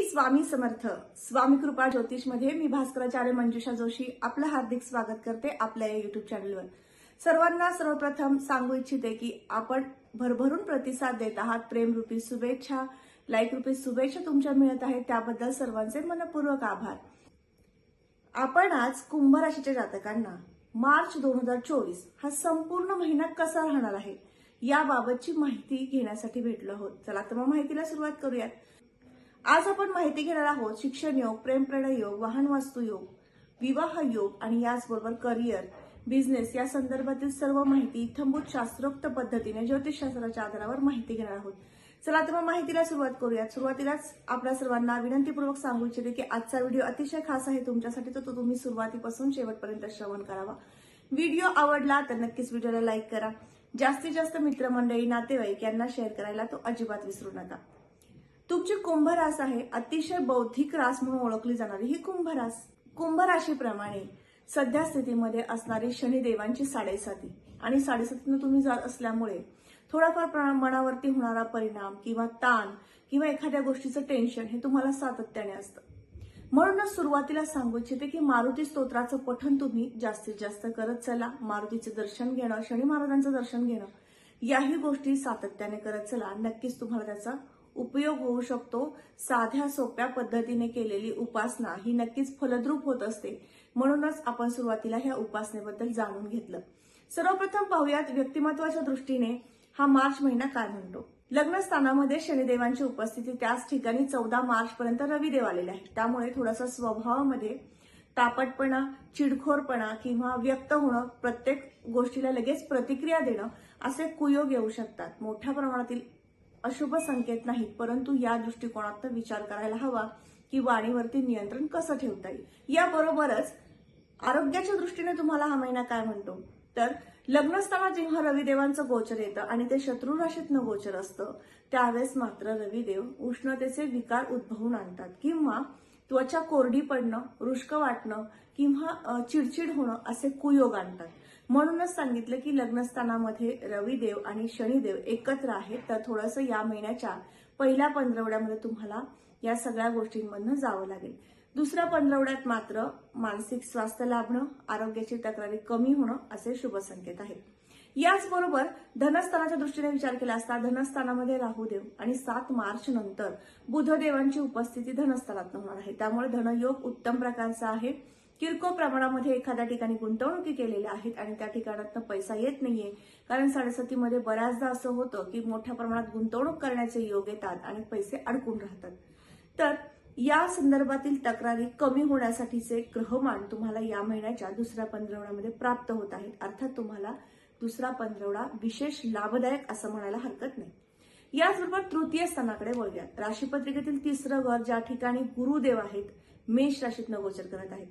स्वामी समर्थ स्वामी कृपा ज्योतिष मध्ये मी भास्कराचार्य मंजुषा जोशी आपलं हार्दिक स्वागत करते आपल्या या युट्यूब चॅनलवर। सर्वांना सर्वप्रथम सांगू इच्छिते की आपण भरभरून प्रतिसाद देत आहात, प्रेमरूपी शुभेच्छा, लाईक रूपी शुभेच्छा तुमच्या मिळत आहेत, त्याबद्दल सर्वांचे मनपूर्वक आभार। आपण आज कुंभ राशीच्या जातकांना मार्च 2024 हा संपूर्ण महिना कसा राहणार आहे याबाबतची माहिती घेण्यासाठी भेटलो आहोत। चला तर मग माहितीला सुरुवात करूयात। आज आपण माहिती घेणार आहोत शिक्षण योग, प्रेम प्रणय योग, वाहन वास्तू योग, विवाह योग आणि याचबरोबर करिअर, बिझनेस या संदर्भातील सर्व माहिती इत्थंभूत शास्त्रोक्त पद्धतीने ज्योतिषशास्त्राच्या आधारावर माहिती घेणार आहोत। चला तर मग माहितीला सुरुवात करूयात। सुरुवातीलाच आपल्या सर्वांना विनंतीपूर्वक सांगू इच्छिते की आजचा व्हिडिओ अतिशय खास आहे तुमच्यासाठी, तर तो तुम्ही सुरुवातीपासून शेवटपर्यंत श्रवण करावा। व्हिडिओ आवडला तर नक्कीच व्हिडिओला लाईक करा, जास्तीत जास्त मित्रमंडळी, नातेवाईक यांना शेअर करायला तो अजिबात विसरू नका। तुमची कुंभ रास आहे, अतिशय बौद्धिक रास म्हणून ओळखली जाणारी ही कुंभ राशीप्रमाणे सध्या स्थितीमध्ये असणारी शनिदेवांची 7.5 आणि 7.5 तुम्ही जात असल्यामुळे थोडाफार मनावरती होणारा परिणाम किंवा ताण किंवा एखाद्या गोष्टीचं टेन्शन हे तुम्हाला सातत्याने असतं। म्हणूनच सुरुवातीला सांगू इच्छिते की मारुती स्तोत्राचं पठण तुम्ही जास्तीत जास्त करत चला, मारुतीचे दर्शन घेणं, शनी महाराजांचं दर्शन घेणं याही गोष्टी सातत्याने करत चला, नक्कीच तुम्हाला त्याचा उपयोग होऊ शकतो। साध्या सोप्या पद्धतीने केलेली उपासना ही नक्कीच फलद्रूप होत असते, म्हणूनच आपण सुरुवातीला ह्या उपासनेबद्दल जाणून घेतलं। सर्वप्रथम पाहूयात व्यक्तिमत्वाच्या दृष्टीने हा मार्च महिना काय म्हणतो। लग्न स्थानामध्ये शनिदेवांची उपस्थिती, त्याच ठिकाणी 14 मार्च पर्यंत रविदेव आलेले आहेत, त्यामुळे थोडासा स्वभावामध्ये तापटपणा, चिडखोरपणा किंवा व्यक्त होणं, प्रत्येक गोष्टीला लगेच प्रतिक्रिया देणं असे कुयोग येऊ शकतात। मोठ्या प्रमाणातील अशुभ संकेत नाहीत, परंतु या दृष्टिकोनातून विचार करायला हवा की वाणीवरती नियंत्रण कसं ठेवता येईल। याबरोबरच आरोग्याच्या दृष्टीने तुम्हाला हा महिना काय म्हणतो, तर लग्नस्थानात जेव्हा रविदेवांचं गोचर येतं आणि ते शत्रू राशीतनं गोचर असतं, त्यावेळेस मात्र रविदेव उष्णतेचे विकार उद्भवून आणतात किंवा त्वचा कोरडी पडणं, रुष्क वाटणं किंवा चिडचिड होणं असे कुयोग आणतात। म्हणूनच सांगितलं की लग्नस्थानामध्ये रविदेव आणि शनिदेव एकत्र आहेत, तर थोडंसं या महिन्याच्या पहिल्या पंधरवड्यामध्ये तुम्हाला या सगळ्या गोष्टींमधनं जावं लागेल। दुसऱ्या पंधरवड्यात मात्र मानसिक स्वास्थ्य लाभणं, आरोग्याची तक्रारी कमी होणं असे शुभ संकेत आहेत। याचबरोबर धनस्थानाच्या दृष्टीने विचार केला असता धनस्थानामध्ये राहुदेव आणि 7 मार्च नंतर बुधदेवांची उपस्थिती धनस्थानात होणार आहे, त्यामुळे धनयोग उत्तम प्रकारचा आहे। किरकोळ प्रमाणामध्ये एखाद्या ठिकाणी गुंतवणुकी केलेल्या आहेत आणि त्या ठिकाणातनं पैसा येत नाहीये, कारण 7.5 मध्ये बऱ्याचदा असं होतं की मोठ्या प्रमाणात गुंतवणूक करण्याचे योग येतात आणि पैसे अडकून राहतात। तर या संदर्भातील तक्रारी कमी होण्यासाठीचे ग्रहमान तुम्हाला या महिन्याच्या दुसऱ्या पंधरवड्यामध्ये प्राप्त होत आहेत, अर्थात तुम्हाला दुसरा पंधरवडा विशेष लाभदायक असं म्हणायला हरकत नाही। याचबरोबर तृतीय स्थानाकडे वळूयात। राशीपत्रिकेतील 3रं घर, ज्या ठिकाणी गुरुदेव आहेत, मेष राशीतनं गोचर करत आहेत।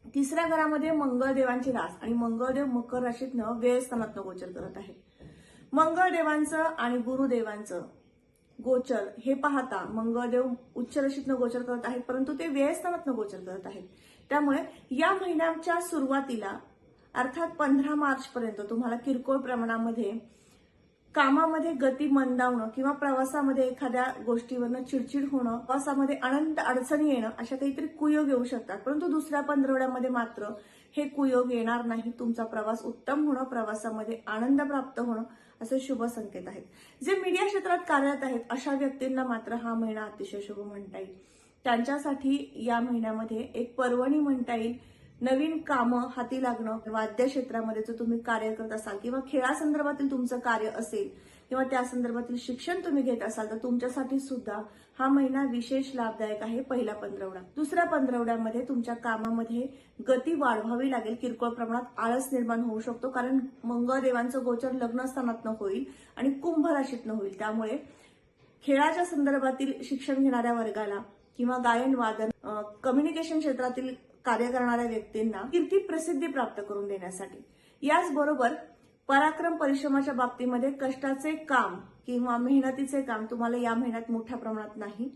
3ऱ्या घरामध्ये मंगळदेवांची रास आणि मंगळदेव मकर राशीतनं व्यय स्थानातनं गोचर करत आहेत। मंगळदेवांचं आणि गुरुदेवांचं गोचर हे पाहता मंगळदेव उच्च राशीतनं गोचर करत आहेत, परंतु ते व्यय स्थानातनं गोचर करत आहेत, त्यामुळे या महिन्याच्या सुरुवातीला अर्थात 15 मार्च पर्यंत तुम्हाला किरकोळ प्रमाणामध्ये कामामध्ये गती मंदावणं किंवा प्रवासामध्ये एखाद्या गोष्टीवरनं चिडचिड होणं, प्रवासामध्ये अनंत अडचणी येणं अशा काहीतरी कुयोग येऊ शकतात, परंतु दुसऱ्या पंधरवड्यामध्ये मात्र हे कुयोग येणार नाही। तुमचा प्रवास उत्तम होणं, प्रवासामध्ये आनंद प्राप्त होणं असे शुभ संकेत आहेत। जे मीडिया क्षेत्रात कार्यरत आहेत अशा व्यक्तींना मात्र हा महिना अतिशय शुभ म्हणता येईल। त्यांच्यासाठी या महिन्यामध्ये एक पर्वणी म्हणता येईल। नवीन कामं हाती लागणं, वाद्य क्षेत्रामध्ये जर तुम्ही कार्य करत असाल किंवा खेळासंदर्भातील तुमचं कार्य असेल किंवा त्या संदर्भातील शिक्षण तुम्ही घेत असाल तर तुमच्यासाठी सुद्धा हा महिना विशेष लाभदायक आहे। पहिला पंधरवडा, दुसऱ्या पंधरवड्यामध्ये तुमच्या कामामध्ये गती वाढवावी लागेल, किरकोळ प्रमाणात आळस निर्माण होऊ शकतो, कारण मंगळदेवांचं गोचर लग्नस्थानातनं होईल आणि कुंभ राशीतनं होईल, त्यामुळे खेळाच्या संदर्भातील शिक्षण घेणाऱ्या वर्गाला किंवा गायन वादन, कम्युनिकेशन क्षेत्रातील कार्य करणाऱ्या व्यक्तींना कीर्ती प्रसिद्धी प्राप्त करून देण्यासाठी, याचबरोबर पराक्रम परिश्रमाच्या बाबतीमध्ये कष्टाचे काम किंवा मेहनतीचे काम तुम्हाला या महिन्यात मोठ्या प्रमाणात नाही।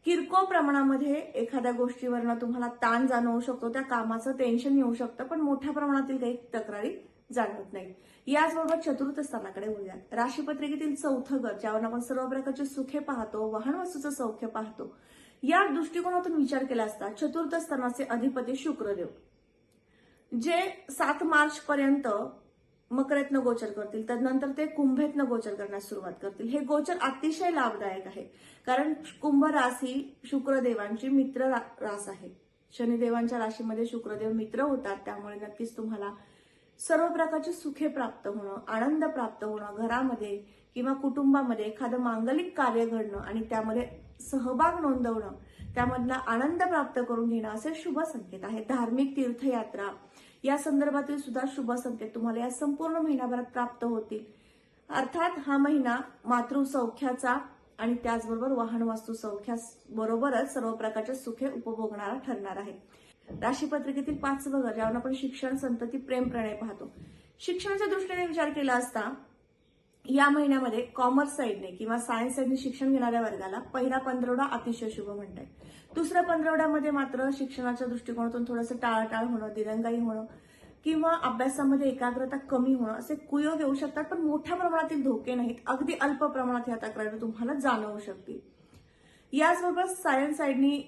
किरकोळ प्रमाणामध्ये एखाद्या गोष्टीवरनं तुम्हाला ताण जाणवू शकतो, त्या कामाचं टेन्शन येऊ शकतं, पण मोठ्या प्रमाणातील काही तक्रारी जाणवत नाही। याचबरोबर चतुर्थ स्थानाकडे वळूयात। राशीपत्रिकेतील चौथं घर, ज्यावर आपण सर्व प्रकारचे सुखे पाहतो, वाहन वस्तूचं सौख्य पाहतो, या दृष्टिकोनातून विचार केला असता चतुर्थ स्थानाचे अधिपती शुक्रदेव, जे 7 मार्च पर्यंत मकरेतनं गोचर करतील, त्यानंतर ते कुंभेतनं गोचर करण्यास सुरुवात करतील। हे गोचर अतिशय लाभदायक आहे, कारण कुंभ राशी शुक्रदेवांची मित्र रास आहे। शनिदेवांच्या राशीमध्ये शुक्रदेव मित्र होतात, त्यामुळे नक्कीच तुम्हाला सर्व प्रकारची सुखे प्राप्त होणं, आनंद प्राप्त होणं, घरामध्ये किंवा कुटुंबामध्ये एखादं मांगलिक कार्य घडणं आणि त्यामध्ये सहभाग नोंदवणं, त्यामधला आनंद प्राप्त करून घेणं असे शुभ संकेत आहेत। धार्मिक तीर्थयात्रा या संदर्भातील सुद्धा शुभ संकेत तुम्हाला या संपूर्ण महिन्याभरात प्राप्त होतील। अर्थात हा महिना मातृ सौख्याचा आणि त्याचबरोबर वाहन वास्तू सौख्याबरोबरच सर्व प्रकारचे सुखे उपभोगणारा ठरणार आहे। राशीपत्रिकेतील 5वं घर, ज्यावर आपण शिक्षण, संतती, प्रेम, प्रणय पाहतो। शिक्षणाच्या दृष्टीने विचार केला असता या महिन्यामध्ये कॉमर्स साईडने किंवा सायन्स साईडने शिक्षण घेणाऱ्या वर्गाला पहिला पंधरवडा अतिशय शुभ म्हणताय। दुसऱ्या पंधरवड्यामध्ये मात्र शिक्षणाच्या दृष्टिकोनातून थोडंसं टाळाटाळ होणं, दिरंगाई होणं किंवा अभ्यासामध्ये एकाग्रता कमी होणं असे कुयोग येऊ शकतात, पण मोठ्या प्रमाणातील धोके नाहीत। अगदी अल्प प्रमाणात ह्या तक्रारी तुम्हाला जाणवू शकतील। याचबरोबर सायन्स साईडनी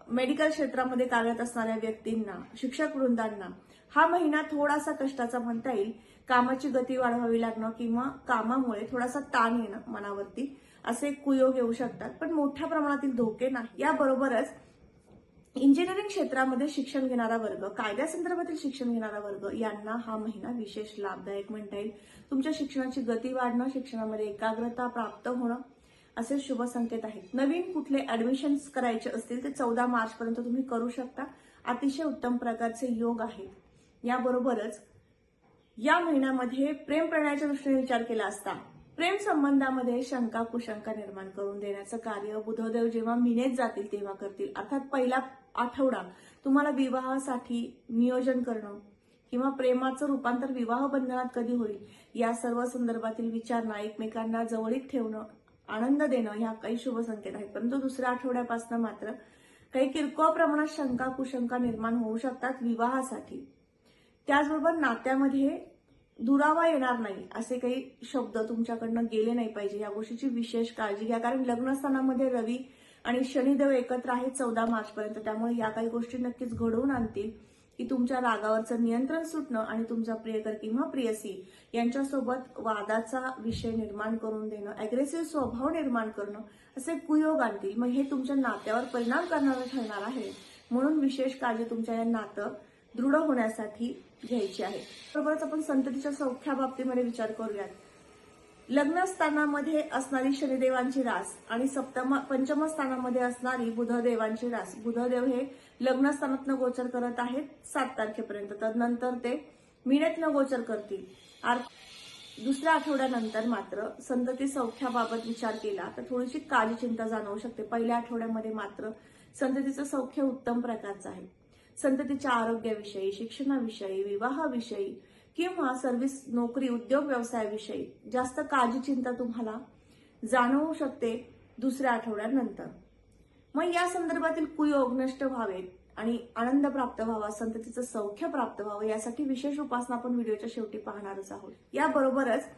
मेडिकल क्षेत्रामध्ये कार्यरत असणाऱ्या व्यक्तींना, शिक्षक वृंदांना हा महिना थोडासा कष्टाचा म्हणता येईल। कामाची गती वाढवावी लागणं किंवा कामामुळे थोडासा ताण येणं मनावरती असे कुयोग येऊ शकतात, पण मोठ्या प्रमाणातील धोके नाही। याबरोबरच इंजिनिअरिंग क्षेत्रामध्ये शिक्षण घेणारा वर्ग, कायद्यासंदर्भातील शिक्षण घेणारा वर्ग यांना हा महिना विशेष लाभदायक म्हणता येईल। तुमच्या शिक्षणाची गती वाढणं, शिक्षणामध्ये एकाग्रता प्राप्त होणं असे शुभ संकेत आहेत। नवीन कुठले ऍडमिशन्स करायचे असतील ते 14 मार्च पर्यंत तुम्ही करू शकता। अतिशय उत्तम प्रकारचे योग आहेत। याबरोबरच या महिन्यामध्ये प्रेम प्रणयाच्या दृष्टीने विचार केला असता प्रेम संबंधामध्ये शंका कुशंका निर्माण करून देण्याचं कार्य बुधदेव जेव्हा मीनेत जातील तेव्हा करतील। अर्थात पहिला आठवडा तुम्हाला विवाहासाठी नियोजन करणं किंवा प्रेमाचं रूपांतर विवाह बंधनात कधी होईल या सर्व संदर्भातील विचारणं, एकमेकांना जवळीक ठेवणं, आनंद देणं ह्या काही शुभ संकेत आहेत। परंतु दुसऱ्या आठवड्यापासून मात्र काही किरकोळ प्रमाणात शंका कुशंका निर्माण होऊ शकतात विवाहासाठी। त्याचबरोबर नात्यामध्ये दुरावा येणार नाही असे काही शब्द तुमच्याकडनं गेले नाही पाहिजे, या गोष्टीची विशेष काळजी घ्या। कारण लग्नस्थानामध्ये रवी आणि शनिदेव एकत्र आहेत 14 मार्च पर्यंत, त्यामुळे या काही गोष्टी नक्कीच घडवून आणतील की तुमच्या रागावरचं नियंत्रण सुटणं आणि तुमचा प्रियकर किंवा प्रियसी यांच्यासोबत वादाचा विषय निर्माण करून देणं, अग्रेसिव्ह स्वभाव निर्माण करणं असे कुयोग आणतील। मग हे तुमच्या नात्यावर परिणाम करणारं ठरणार आहे, म्हणून विशेष काळजी तुमच्या या नातं दृढ होण्यासाठी घ्यायची आहे। बरोबरच आपण संततीच्या सौख्या बाबतीमध्ये विचार करूयात। लग्नस्थानामध्ये असणारी शनिदेवांची रास आणि पंचम स्थानामध्ये असणारी बुधदेवांची रास, बुधदेव हे लग्नस्थानातनं गोचर करत आहेत 7 तारखेपर्यंत, तदनंतर ते मीनेतनं गोचर करतील। दुसऱ्या आठवड्यानंतर मात्र संतती सौख्याबाबत विचार केला तर थोडीशी काळजी चिंता जाणवू शकते। पहिल्या आठवड्यामध्ये मात्र संततीचं सौख्य उत्तम प्रकारचं आहे। संततीच्या आरोग्याविषयी, शिक्षणाविषयी, विवाहाविषयी किंवा सर्व्हिस, नोकरी, उद्योग व्यवसायाविषयी जास्त काळजी चिंता तुम्हाला जाणवू शकते दुसऱ्या आठवड्यानंतर। मग या संदर्भातील कुयोग नष्ट व्हावेत आणि आनंद प्राप्त व्हावा, संततीचं सौख्य प्राप्त व्हावं यासाठी विशेष उपासना आपण व्हिडिओच्या शेवटी पाहणारच आहोत। याबरोबरच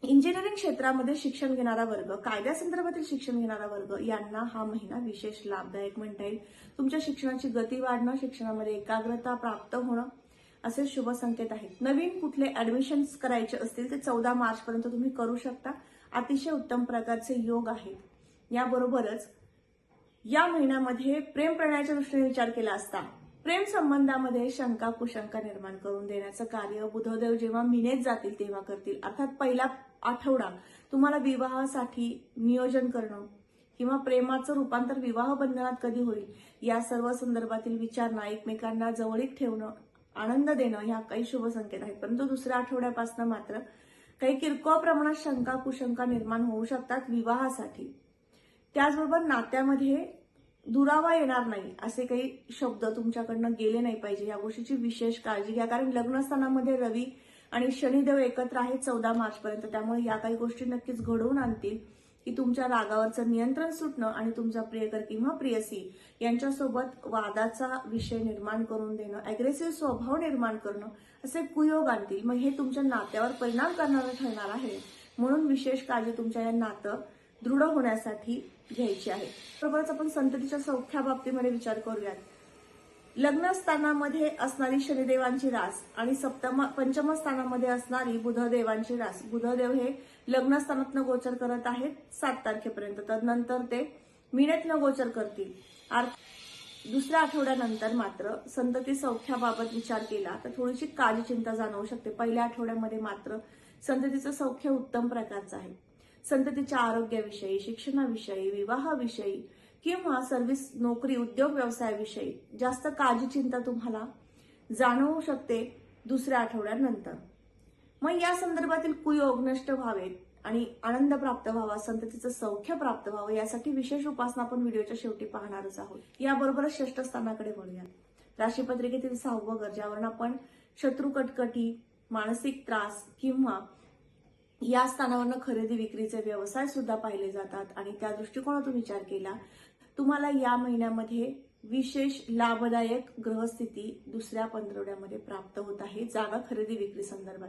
इंजिनिअरिंग क्षेत्रामध्ये शिक्षण घेणारा वर्ग, कायद्यासंदर्भातील शिक्षण घेणारा वर्ग यांना हा महिना विशेष लाभदायक म्हणता येईल। तुमच्या शिक्षणाची गती वाढणं, शिक्षणामध्ये एकाग्रता प्राप्त होणं असे शुभ संकेत आहेत। नवीन कुठले ऍडमिशन्स करायचे असतील ते 14 मार्च पर्यंत तुम्ही करू शकता। अतिशय उत्तम प्रकारचे योग आहेत। याबरोबरच या महिन्यामध्ये प्रेम प्रणयाच्या दृष्टीने विचार केला असता प्रेम संबंधामध्ये शंका कुशंका निर्माण करून देण्याचं कार्य बुधदेव जेव्हा मीनेत जातील तेव्हा करतील। अर्थात पहिला आठवडा तुम्हाला विवाहासाठी नियोजन करणं किंवा प्रेमाचं रूपांतर विवाह बंधनात कधी होईल या सर्व संदर्भातील विचारणा, एकमेकांना जवळीक ठेवणं, आनंद देणं ह्या काही शुभ संकेत आहेत। परंतु दुसऱ्या आठवड्यापासून मात्र काही किरकोळ प्रमाणात शंका कुशंका निर्माण होऊ शकतात विवाहासाठी। त्याचबरोबर नात्यामध्ये दुरावा येणार नाही असे काही शब्द तुमच्याकडनं गेले नाही पाहिजे, या गोष्टीची विशेष काळजी घ्या। कारण लग्नस्थानामध्ये रवी आणि शनिदेव एकत्र आहेत 14 मार्च पर्यंत, त्यामुळे या काही गोष्टी नक्कीच घडवून आणतील की तुमच्या रागावरचं नियंत्रण सुटणं आणि तुमचा प्रियकर किंवा प्रियसी यांच्यासोबत वादाचा विषय निर्माण करून देणं, अग्रेसिव्ह स्वभाव निर्माण करणं असे कुयोग आणतील. मग हे तुमच्या नात्यावर परिणाम करणारं ठरणार आहे. म्हणून विशेष काळजी तुमच्या या नातं दृढ होण्यासाठी घ्यायची आहे. बरोबरच आपण संततीच्या सौख्या बाबतीमध्ये विचार करूयात. लग्न स्थानामध्ये असणारी शनिदेवांची रास आणि पंचम स्थानामध्ये असणारी बुधदेवांची रास. बुधदेव हे लग्न स्थानातनं गोचर करत आहेत 7 तारखेपर्यंत. तदनंतर ते मीनेतनं गोचर करतील. दुसऱ्या आठवड्यानंतर मात्र संतती सौख्याबाबत विचार केला तर थोडीशी काळजी चिंता जाणवू शकते. पहिल्या आठवड्यामध्ये मात्र संततीचं सौख्य उत्तम प्रकारचं आहे. संततीच्या आरोग्याविषयी, शिक्षणाविषयी, विवाहाविषयी किंवा सर्व्हिस, नोकरी, उद्योग व्यवसायाविषयी जास्त काळजी चिंता तुम्हाला जाणवू शकते दुसऱ्या आठवड्यानंतर. मग या संदर्भातील कुयोग नष्ट व्हावेत आणि आनंद प्राप्त व्हावा, संततीचं सौख्य प्राप्त व्हावं यासाठी विशेष उपासना आपण व्हिडिओच्या शेवटी पाहणारच आहोत. याबरोबरच षष्ठ स्थानाकडे वळूया. राशीपत्रिकेतील 6वं घर, ज्यावरून आपण शत्रू कटकटी, मानसिक त्रास किंवा या स्थानावरनं खरेदी विक्रीचे व्यवसाय सुद्धा पाहिले जातात. आणि त्या दृष्टिकोनातून विचार केला तुम्हाला या महिन्यामध्ये विशेष लाभदायक ग्रहस्थिती दुसऱ्या पंधरवड्यामध्ये प्राप्त होत आहे जागा खरेदी विक्री संदर्भात.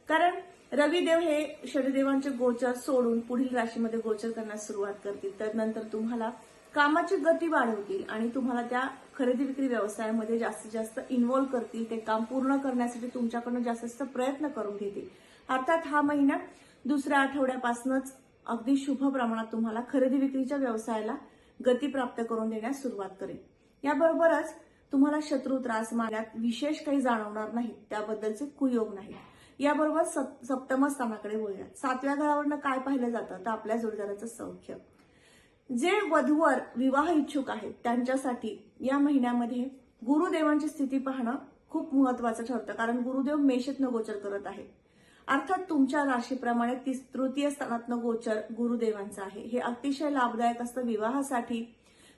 कारण रविदेव हे शनिदेवांचे गोचर सोडून पुढील राशीमध्ये गोचर करण्यास सुरुवात करतील. त्यानंतर तुम्हाला कामाची गती वाढवतील आणि तुम्हाला त्या खरेदी विक्री व्यवसायामध्ये जास्तीत जास्त इन्व्हॉल्व्ह करतील. ते काम पूर्ण करण्यासाठी तुमच्याकडून जास्तीत प्रयत्न करून घेतील. अर्थात हा महिना दुसऱ्या आठवड्यापासूनच अगदी शुभ प्रमाणात तुम्हाला खरेदी विक्रीच्या व्यवसायाला गती प्राप्त करून देण्यास सुरुवात करेल. याबरोबरच तुम्हाला शत्रू त्रास मारण्यात विशेष काही जाणवणार नाही, त्याबद्दलचे कुयोग नाही. याबरोबर सप्तम स्थानाकडे वळूया. 7व्या घरावरनं काय पाहिलं जातं तर आपल्या जोडीदाराचं सौख्य. जे वधूवर विवाह इच्छुक आहेत त्यांच्यासाठी या महिन्यामध्ये गुरुदेवांची स्थिती पाहणं खूप महत्वाचं ठरतं. कारण गुरुदेव मेषेतनं गोचर करत आहेत. अर्थात तुमच्या राशीप्रमाणे तृतीय स्थानातनं गोचर गुरुदेवांचं आहे. हे अतिशय लाभदायक असतं विवाहासाठी.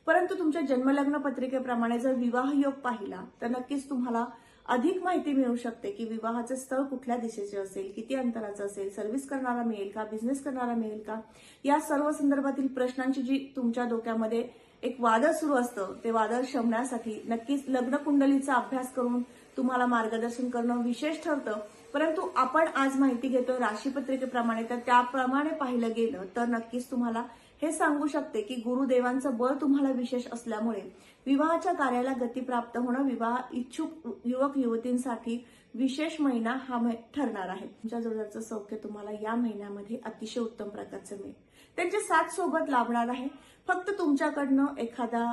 परंतु तुमच्या जन्मलग्न पत्रिकेप्रमाणे जर विवाह योग पाहिला तर नक्कीच तुम्हाला अधिक माहिती मिळू शकते की विवाहाचे स्थळ कुठल्या दिशेचे असेल, किती अंतराचं असेल, सर्व्हिस करणारा मिळेल का, बिझनेस करणारा मिळेल का, या सर्व संदर्भातील प्रश्नांची जी तुमच्या डोक्यामध्ये एक वादळ सुरू असतं ते वादळ शमण्यासाठी नक्कीच लग्न कुंडलीचा अभ्यास करून तुम्हाला मार्गदर्शन करणं विशेष ठरतं. परंतु आपण आज माहिती घेतोय राशीपत्रिकेप्रमाणे, तर त्याप्रमाणे पाहिलं गेलं तर नक्कीच तुम्हाला हे सांगू शकते की गुरुदेवांचं बळ तुम्हाला विशेष असल्यामुळे विवाहाच्या कार्याला गती प्राप्त होणं विवाह इच्छुक युवक युवतींसाठी विशेष महिना हा ठरणार आहे. तुमच्या जोडीदाराचं सौख्य तुम्हाला या महिन्यामध्ये अतिशय उत्तम प्रकारचं मिळेल. त्यांचे साथ सोबत लाभणार आहे. फक्त तुमच्याकडनं एखादा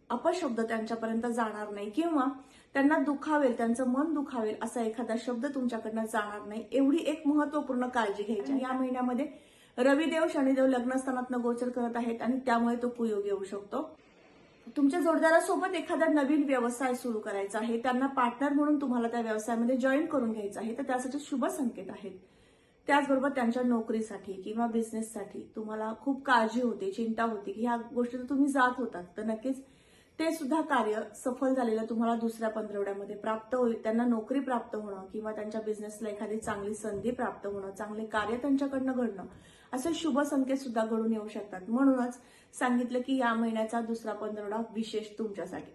अपशब्द त्यांच्यापर्यंत जाणार नाही किंवा त्यांना दुखावेल, त्यांचं मन दुखावेल असा एखादा शब्द तुमच्याकडनं जाणार नाही, एवढी एक महत्वपूर्ण काळजी घ्यायची. या महिन्यामध्ये रविदेव शनिदेव लग्नस्थानातनं गोचर करत आहेत आणि त्यामुळे तो कुयोग येऊ शकतो. तुमच्या जोडदारासोबत एखादा नवीन व्यवसाय सुरू करायचा आहे, त्यांना पार्टनर म्हणून तुम्हाला त्या व्यवसायामध्ये जॉईन करून घ्यायचं आहे, तर त्यासाठी शुभ संकेत आहेत. त्याचबरोबर त्यांच्या नोकरीसाठी किंवा बिझनेससाठी तुम्हाला खूप काळजी होते, चिंता होती की ह्या गोष्टीत तुम्ही जात होतात, तर नक्कीच ते सुद्धा कार्य सफल झालेलं तुम्हाला दुसऱ्या पंधरवड्यामध्ये प्राप्त होईल. त्यांना नोकरी प्राप्त होणं किंवा त्यांच्या बिझनेसला एखादी चांगली संधी प्राप्त होणं, चांगले कार्य त्यांच्याकडनं घडणं असे शुभ संकेत सुद्धा घडून येऊ शकतात. म्हणूनच सांगितलं की या महिन्याचा दुसरा पंधरवडा विशेष तुमच्यासाठी.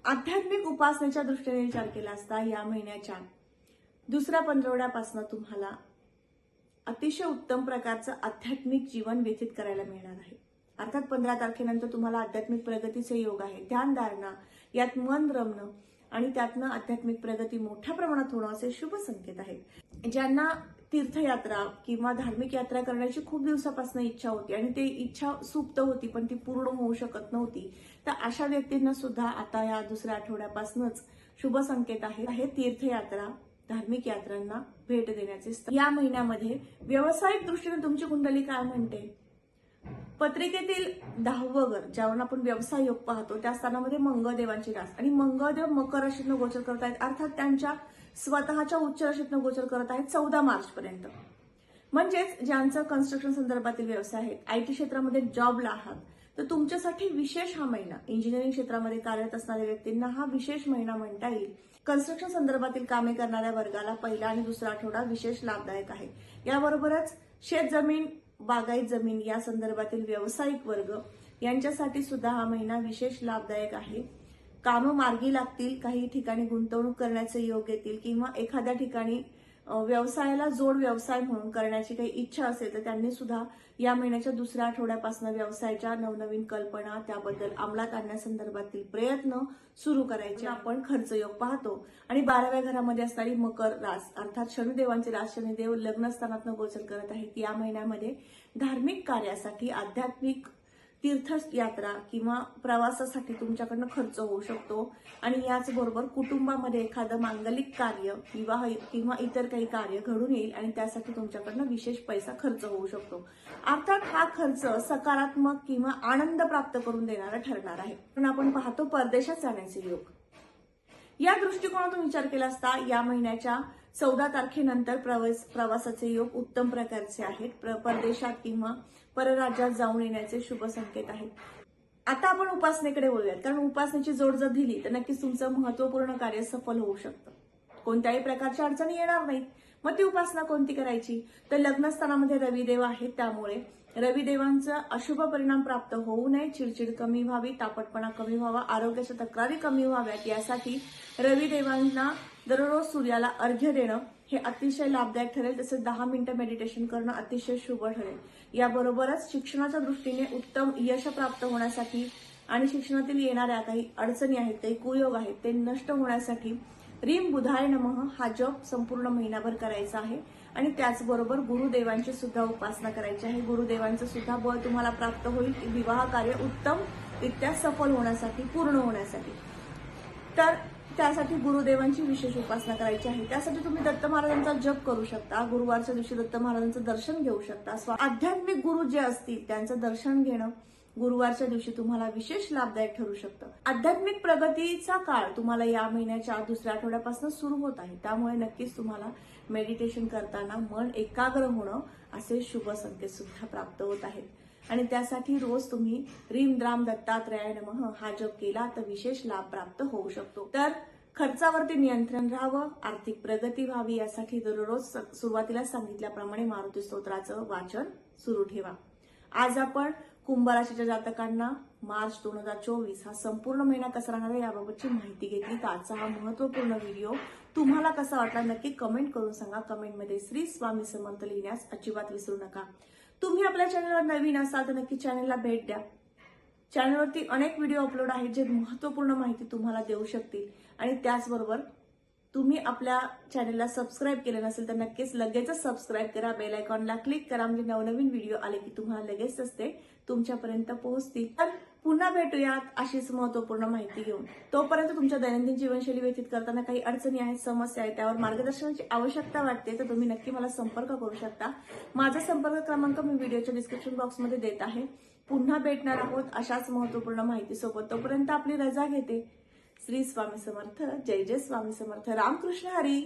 आध्यात्मिक उपासनेच्या दृष्टीने विचार केला असता या महिन्याच्या दुसऱ्या पंधरवड्यापासून तुम्हाला अतिशय उत्तम प्रकारचं आध्यात्मिक जीवन व्यतीत करायला मिळणार आहे. अर्थात 15 तारखेनंतर तुम्हाला आध्यात्मिक प्रगतीचे योग आहे. ध्यानधारणा, यात मन रमणं आणि त्यातनं आध्यात्मिक प्रगती मोठ्या प्रमाणात होणं असे शुभ संकेत आहेत. ज्यांना तीर्थयात्रा किंवा धार्मिक यात्रा करण्याची खूप दिवसापासून इच्छा होती आणि ती इच्छा सुप्त होती पण ती पूर्ण होऊ शकत नव्हती, तर अशा व्यक्तींना सुद्धा आता या दुसऱ्या आठवड्यापासूनच शुभ संकेत आहे. तीर्थयात्रा, धार्मिक यात्रांना भेट देण्याचे. या महिन्यामध्ये व्यावसायिक दृष्टीने तुमची कुंडली काय म्हणते? पत्रिकेतील 10वं घर, ज्यावरून आपण व्यवसाय योग पाहतो, त्या स्थानामध्ये मंगळदेवांची रास आणि मंगळदेव मकर राशीतनं गोचर करत आहेत. अर्थात त्यांच्या स्वतःच्या उच्च राशीतनं गोचर करत आहेत 14 मार्च पर्यंत. म्हणजेच ज्यांचं कन्स्ट्रक्शन संदर्भातील व्यवसाय आहेत, IT क्षेत्रामध्ये जॉबला आहात, तर तुमच्यासाठी विशेष हा महिना. इंजिनिअरिंग क्षेत्रामध्ये कार्यरत असणाऱ्या व्यक्तींना हा विशेष महिना म्हणता येईल. कन्स्ट्रक्शन संदर्भातील कामे करणाऱ्या वर्गाला पहिला आणि दुसरा आठवडा विशेष लाभदायक आहे. याबरोबरच शेतजमीन बागायत जमीन या संदर्भातील व्यावसायिक वर्ग यांच्यासाठी सुद्धा हा महिना विशेष लाभदायक आहे. कामं मार्गी लागतील, काही ठिकाणी गुंतवणूक करण्याचे योग येतील किंवा एखाद्या ठिकाणी व्यवसायाला जोड व्यवसाय म्हणून करण्याची काही इच्छा असेल तर त्यांनी सुद्धा या महिन्याच्या दुसऱ्या आठवड्यापासून व्यवसायाच्या नवनवीन कल्पना त्याबद्दल अंमलात आणण्यासंदर्भातील प्रयत्न सुरू करायचे. आपण खर्च योग पाहतो आणि 12व्या घरामध्ये असणारी मकर रास अर्थात शनिदेवांचे रास शनिदेव लग्नस्थानातनं गोचर करत आहेत. या महिन्यामध्ये धार्मिक कार्यासाठी आध्यात्मिक तीर्थयात्रा किंवा प्रवासासाठी तुमच्याकडनं खर्च होऊ शकतो आणि याचबरोबर कुटुंबामध्ये एखादं मांगलिक कार्य, विवाह किंवा इतर काही कार्य घडून येईल आणि त्यासाठी तुमच्याकडनं विशेष पैसा खर्च होऊ शकतो. अर्थात हा खर्च सकारात्मक किंवा आनंद प्राप्त करून देणारा ठरणार आहे. पण आपण पाहतो परदेशात जाण्याचे योग. या दृष्टिकोनातून विचार केला असता या महिन्याच्या 14 तारखेनंतर प्रवासाचे योग उत्तम प्रकारचे आहेत. परदेशात किंवा परराज्यात जाऊन येण्याचे शुभ संकेत आहेत. आता आपण उपासनेकडे बोलूयात, कारण उपासनेची जोड जर दिली तर नक्कीच तुमचं महत्वपूर्ण कार्य सफल होऊ शकतं. कोणत्याही प्रकारच्या अडचणी येणार नाहीत. मग ती उपासना कोणती करायची? तर लग्नस्थानामध्ये रविदेव आहेत, त्यामुळे रविदेवांचा अशुभ परिणाम प्राप्त होऊ नये, चिडचिड कमी व्हावी, तापटपणा कमी व्हावा, आरोग्याच्या तक्रारी कमी व्हाव्यात यासाठी रविदेवांना दररोज सूर्याला अर्घ्य देणं हे अतिशय लाभदायक ठरेल. तसेच 10 मिनिटं मेडिटेशन करणं अतिशय शुभ ठरेल. याबरोबरच शिक्षणाच्या दृष्टीने उत्तम यश प्राप्त होण्यासाठी आणि शिक्षणातील येणाऱ्या काही अडचणी आहेत, काही कुयोग आहेत, ते नष्ट होण्यासाठी रीम बुधाय नमः हा जप संपूर्ण महिनाभर करायचा आहे. आणि त्याचबरोबर गुरुदेवांची सुद्धा उपासना करायची आहे. गुरुदेवांचं सुद्धा बळ तुम्हाला प्राप्त होईल विवाह कार्य उत्तमरित्या सफल होण्यासाठी, पूर्ण होण्यासाठी. तर त्यासाठी गुरुदेवांची विशेष उपासना करायची आहे. त्यासाठी तुम्ही दत्त महाराजांचा जप करू शकता. गुरुवारच्या दिवशी दत्त महाराजांचं दर्शन घेऊ शकता. आध्यात्मिक गुरु जे असतील त्यांचं दर्शन घेणं गुरुवारच्या दिवशी तुम्हाला विशेष लाभदायक ठरू शकतं. आध्यात्मिक प्रगतीचा काळ तुम्हाला या महिन्याच्या दुसऱ्या आठवड्यापासून सुरू होत आहे. त्यामुळे नक्कीच तुम्हाला मेडिटेशन करताना मन एकाग्र होणं असे शुभ संकेत सुद्धा प्राप्त होत आहेत. आणि त्यासाठी रोज तुम्ही रीम द्राम दत्तात्रयाय नमः हा जप केला तर विशेष लाभ प्राप्त होऊ शकतो. तर खर्चावरती नियंत्रण राहावं, आर्थिक प्रगती व्हावी यासाठी दररोज सुरुवातीला सांगितल्याप्रमाणे मारुती स्तोत्राचं वाचन सुरू ठेवा. आज आपण कुंभ राशीच्या जातकांना मार्च 2024 हा संपूर्ण महिना कसा राहणार आहे याबाबतची माहिती घेतली. तर आजचा हा महत्वपूर्ण व्हिडिओ तुम्हाला कसा वाटला नक्की कमेंट करून सांगा. कमेंटमध्ये श्री स्वामी समर्थ लिहिण्यास अजिबात विसरू नका. तुम्ही आपल्या चॅनलवर नवीन असाल तर नक्की चॅनलला भेट द्या. चॅनलवरती अनेक व्हिडिओ अपलोड आहेत जे महत्वपूर्ण माहिती तुम्हाला देऊ शकतील. आणि त्याचबरोबर तुम्ही आपल्या चॅनलला सबस्क्राईब केलं नसेल तर नक्कीच लगेचच सबस्क्राईब करा. बेल आयकॉनला क्लिक करा म्हणजे नवनवीन व्हिडिओ आले की तुम्हाला लगेच ते तुमच्यापर्यंत पोहोचतील. तर पुन्हा भेटूयात अशीच महत्वपूर्ण माहिती घेऊन. तोपर्यंत तुमच्या दैनंदिन जीवनशैली व्यतीत करताना काही अडचणी आहेत, समस्या आहेत, त्यावर मार्गदर्शनाची आवश्यकता वाटते तर तुम्ही नक्की मला संपर्क करू शकता. माझा संपर्क क्रमांक मी व्हिडिओच्या डिस्क्रिप्शन बॉक्समध्ये देत आहे. पुन्हा भेटणार आहोत अशाच महत्वपूर्ण माहितीसोबत. तोपर्यंत आपली रजा घेते. श्री स्वामी समर्थ. जय जय स्वामी समर्थ. रामकृष्ण हरी.